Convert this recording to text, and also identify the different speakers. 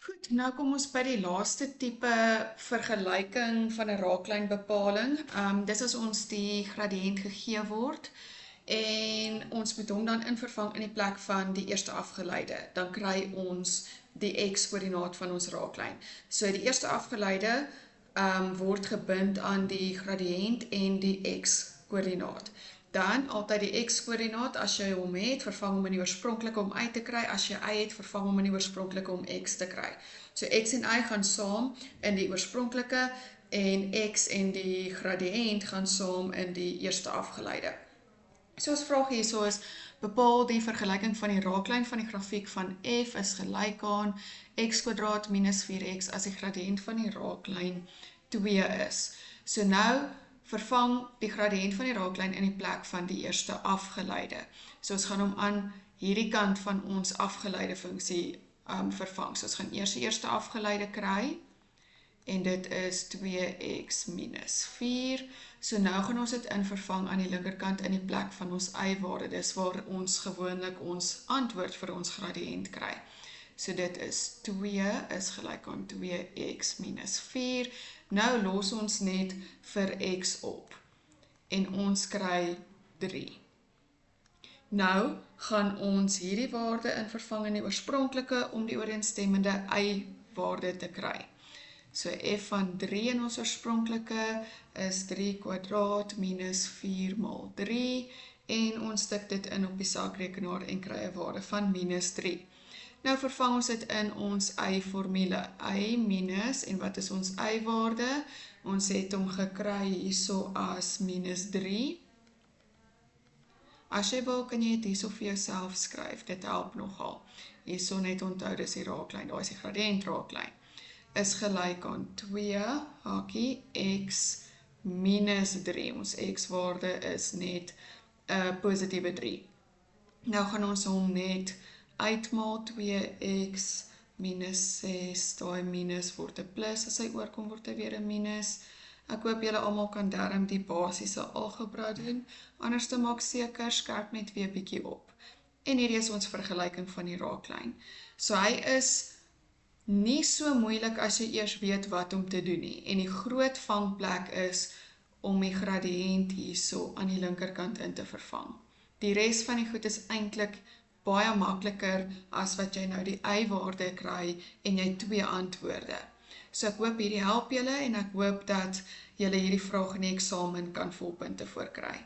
Speaker 1: Goed, nou kom ons by die laaste tipe vergelyking van 'n raaklynbepaling. Dis as ons die gradiënt gegee word en ons moet hom dan invervang in die plek van die eerste afgeleide. Dan kry ons die x-koördinaat van ons raaklyn. So die eerste afgeleide word gebind aan die gradiënt en die x-koördinaat. Dan altyd die x-koördinaat, as jy hom het, vervang hom in die oorspronklike om y te kry. As jy y het, vervang hom in die oorspronklike om x te kry. So x en y gaan saam in die oorspronklike en x en die gradiënt gaan saam in die eerste afgeleide. So ons vraag hierso is, bepaal die vergelyking van die raaklyn van die grafiek van f is gelyk aan x² minus 4x as die gradiënt van die raaklyn 2 is. So nou vervang die gradiënt van die raaklyn in die plek van die eerste afgeleide. So ons gaan hom aan hierdie kant van ons afgeleide funksie vervang. So ons gaan eers die eerste afgeleide kry en dit is 2x minus 4. So nou gaan ons dit invervang aan die linkerkant in die plek van ons y-waarde. Dis waar ons gewoonlik ons antwoord vir ons gradiënt kry. So dit is 2 is gelyk aan 2x minus 4. Nou los ons net vir x op en ons kry 3. Nou gaan ons hierdie waarde in vervang in die oorspronklike om die ooreenstemmende y-waarde te kry. So f van 3 in ons oorspronklike is 3² minus 4 maal 3 en ons stik dit in op die saakrekenaar en kry 'n waarde van minus 3. Nou vervang ons dit in ons y-formule. Y minus, en wat is ons y-waarde? Ons het hom gekry hierso as minus 3. As jy wil, kan jy dit hierso vir jouself skryf. Dit help nogal. Hierso net onthou, dis die raaklyn. Daar is die gradiënt raaklyn. Is gelyk aan 2 hakie x minus 3. Ons x-waarde is net 'n positiewe 3. Nou gaan ons hom net uitmaal 2x minus 6, daai minus word 'n plus, as hy oorkom word hy weer 'n minus. Ek hoop julle almal kan darm die basiese algebra doen, anders te maak seker, skerp net weer bietjie op. En hierdie is ons vergelyking van die raaklyn. So hy is nie so moeilik as jy eers weet wat om te doen nie. En die groot vangplek is om die gradiënt hierso aan die linkerkant in te vervang. Die res van die goed is eintlik baie makliker as wat jy nou die y-waarde kry en jy 2 antwoorde. So ek hoop hierdie help julle en ek hoop dat julle hierdie vraag in die eksamen kan volpunte voorkry.